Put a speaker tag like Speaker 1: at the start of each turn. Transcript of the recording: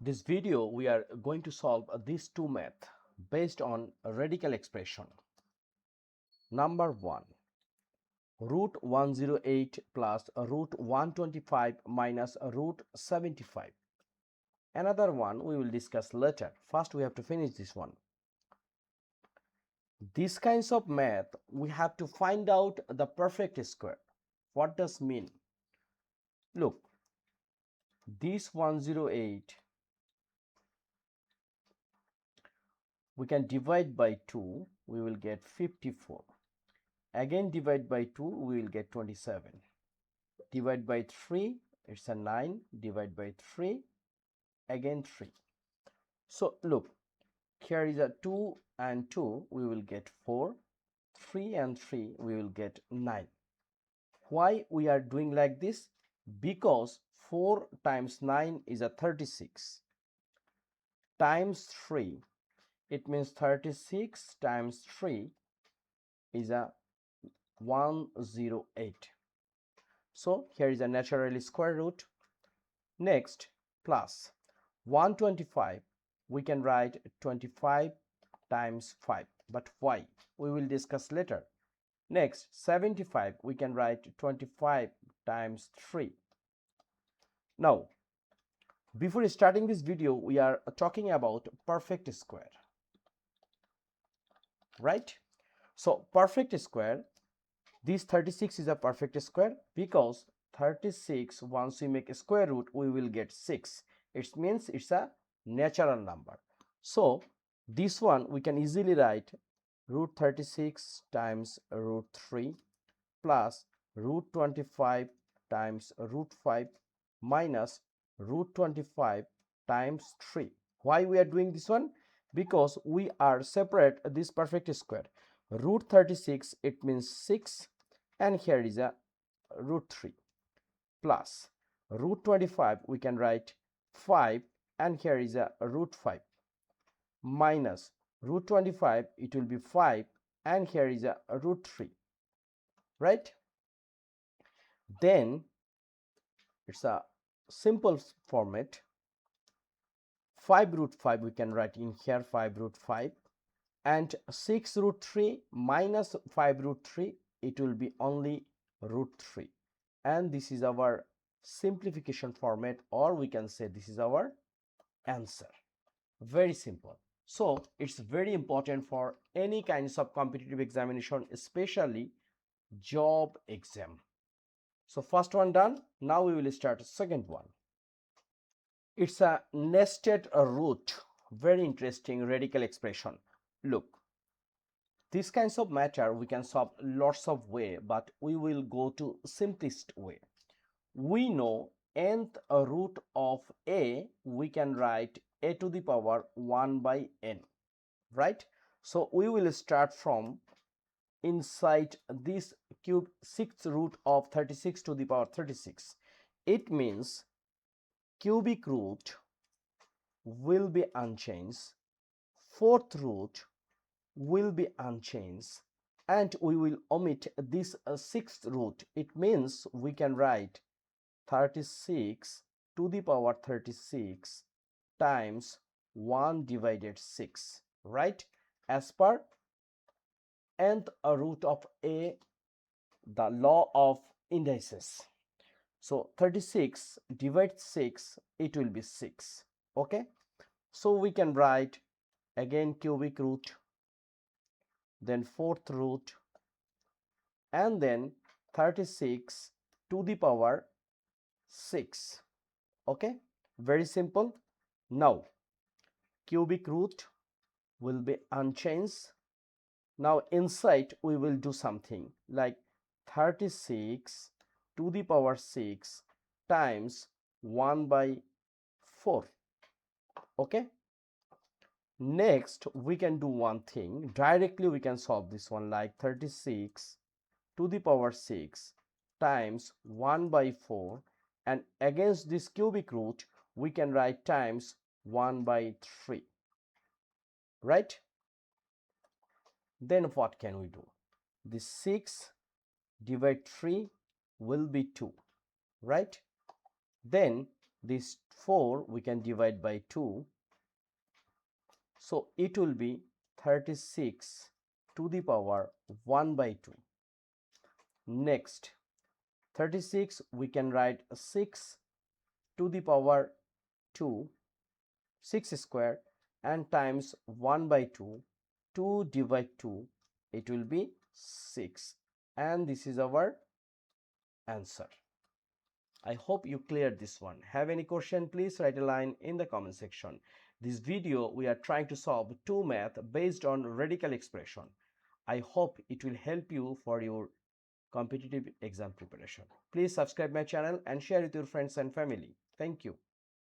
Speaker 1: This video we are going to solve these two math based on a radical expression. Number 1, root 108 plus root 125 minus root 75. Another one we will discuss later. First we have to finish this one. These kinds of math we have to find out the perfect square. What does mean? Look, this 108 we can divide by 2, we will get 54. Again divide by 2, we will get 27. Divide by 3, it's a 9. Divide by 3, again 3. So look, here is a 2 and 2, we will get 4. 3 and 3, we will get 9. Why we are doing like this? Because 4 times 9 is a 36. Times 3, it means 36 times 3 is a 108. So here is a natural square root. Next, plus 125, we can write 25 times 5. But why? We will discuss later. Next, 75, we can write 25 times 3. Now, before starting this video, we are talking about perfect square, right? So perfect square, this 36 is a perfect square because 36, once we make a square root, we will get 6. It means it's a natural number. So this one we can easily write root 36 times root 3 plus root 25 times root 5 minus root 25 times 3. Why we are doing this one? Because we are separate this perfect square. Root 36, it means 6, and here is a root 3 plus root 25, we can write 5, and here is a root 5 minus root 25, it will be 5, and here is a root 3, right? Then it's a simple format. 5 root 5 we can write in here, 5 root 5, and 6 root 3 minus 5 root 3, it will be only root 3, and this is our simplification format, or we can say this is our answer. Very simple. So it's very important for any kinds of competitive examination, especially job exam. So first one done. Now we will start second one. It's a nested root. Very interesting radical expression. Look, these kinds of matter we can solve lots of way, but we will go to simplest way. We know nth root of a, we can write a to the power 1 by n, right? So we will start from inside this cube 6th root of 36 to the power 36. It means cubic root will be unchanged, 4th root will be unchanged, and we will omit this 6th root. It means we can write 36 to the power 36 times 1 divided 6, right? As per nth root of a, the law of indices. So 36 divide 6, it will be 6. Okay, so we can write again cubic root, then 4th root, and then 36 to the power 6. Okay, very simple. Now cubic root will be unchanged. Now inside we will do something like 36 to the power 6 times 1 by 4. Okay, next we can do one thing. Directly we can solve this one, like 36 to the power 6 times 1 by 4, and against this cubic root we can write times 1 by 3, right? Then what can we do? This 6 divide 3 will be 2, right? Then This 4 we can divide by 2. So it will be 36 to the power 1 by 2. Next, 36 we can write 6 to the power 2, 6 square, and times 1 by 2, 2 divide 2, it will be 6, and this is our answer. I hope you cleared this one. Have any question, please write a line in the comment section. This video we are trying to solve 2 math based on radical expression. I hope it will help you for your competitive exam preparation. Please subscribe my channel and share with your friends and family. Thank you.